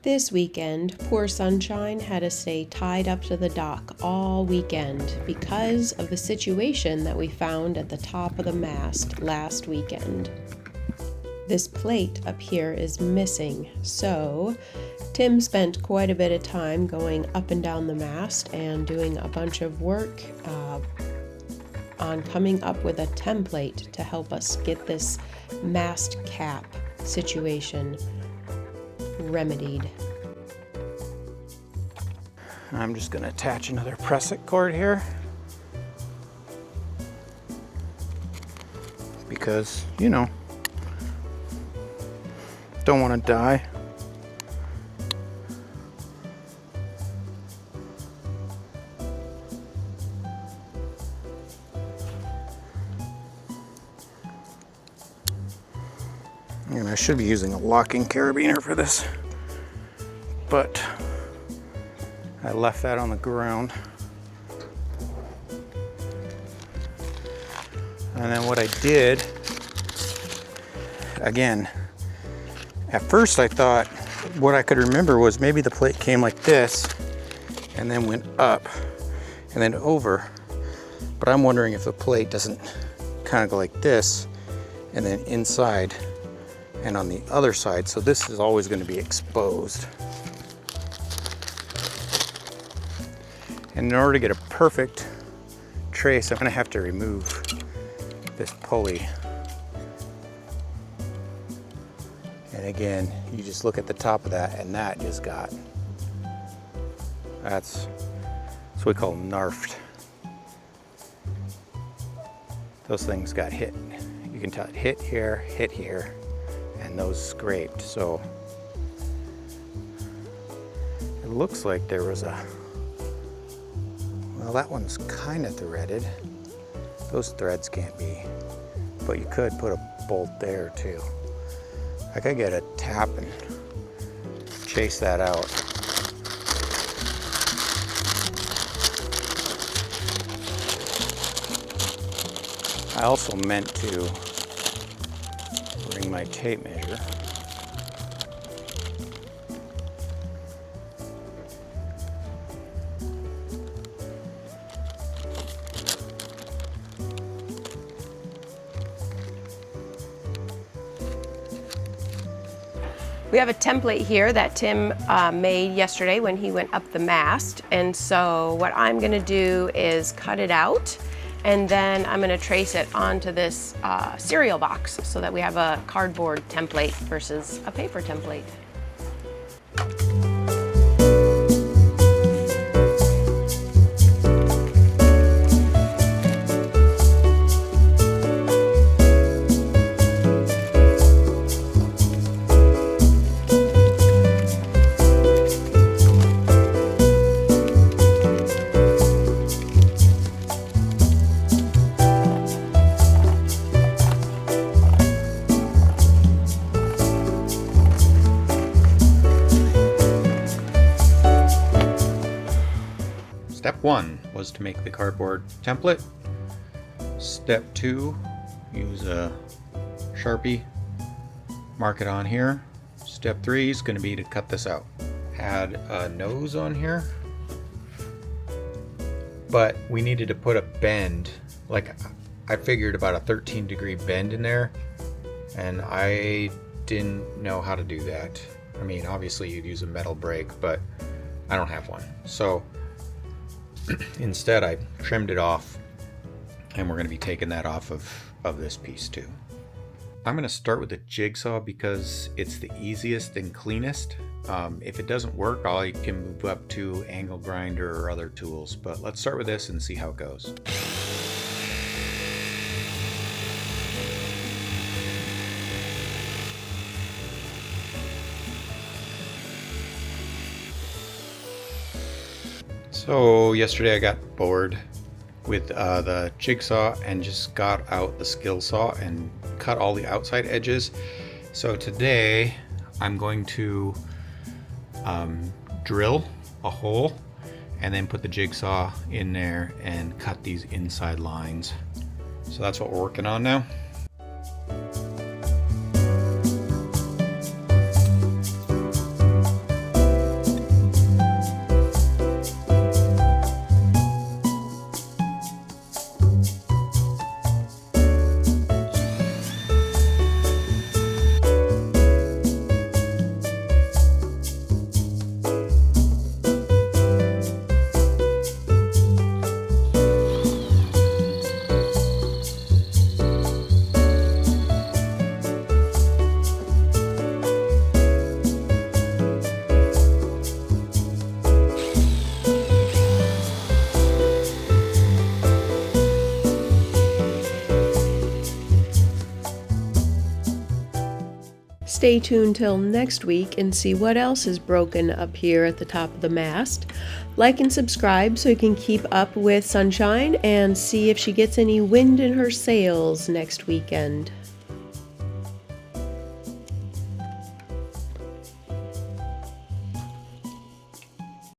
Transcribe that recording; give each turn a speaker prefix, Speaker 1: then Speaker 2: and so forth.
Speaker 1: This weekend, poor Sunshine had to stay tied up to the dock all weekend because of the situation that we found at the top of the mast last weekend. This plate up here is missing, so Tim spent quite a bit of time going up and down the mast and doing a bunch of work on coming up with a template to help us get this mast cap situation remedied.
Speaker 2: I'm just going to attach another press-it cord here because, you know, don't want to die. And I should be using a locking carabiner for this, but I left that on the ground. And then what I did, again, at first I thought what I could remember was maybe the plate came like this and then went up and then over. But I'm wondering if the plate doesn't kind of go like this and then inside and on the other side. So this is always going to be exposed. And in order to get a perfect trace, I'm going to have to remove this pulley. And again, you just look at the top of that and that just got, that's what we call narfed. Those things got hit. You can tell it hit here, and those scraped. So it looks like there was a, well, that one's kind of threaded. Those threads can't be, but you could put a bolt there too. I could get a tap and chase that out. I also meant to bring my tape measure.
Speaker 1: We have a template here that Tim made yesterday when he went up the mast, and so what I'm going to do is cut it out, and then I'm going to trace it onto this cereal box so that we have a cardboard template versus a paper template.
Speaker 2: Step 1 was to make the cardboard template. Step 2, use a Sharpie, mark it on here. Step 3 is going to be to cut this out. Add a nose on here, but we needed to put a bend, like I figured about a 13-degree bend in there, and I didn't know how to do that. I mean, obviously you'd use a metal brake, but I don't have one. So instead I trimmed it off, and we're going to be taking that off of this piece too. I'm going to start with the jigsaw because it's the easiest and cleanest. If it doesn't work, I can move up to angle grinder or other tools, but let's start with this and see how it goes. So yesterday I got bored with the jigsaw and just got out the skill saw and cut all the outside edges. So today I'm going to drill a hole and then put the jigsaw in there and cut these inside lines. So that's what we're working on now.
Speaker 1: stay tuned till next week and see what else is broken up here at the top of the mast. Like and subscribe so you can keep up with Sunshine and see if she gets any wind in her sails next weekend.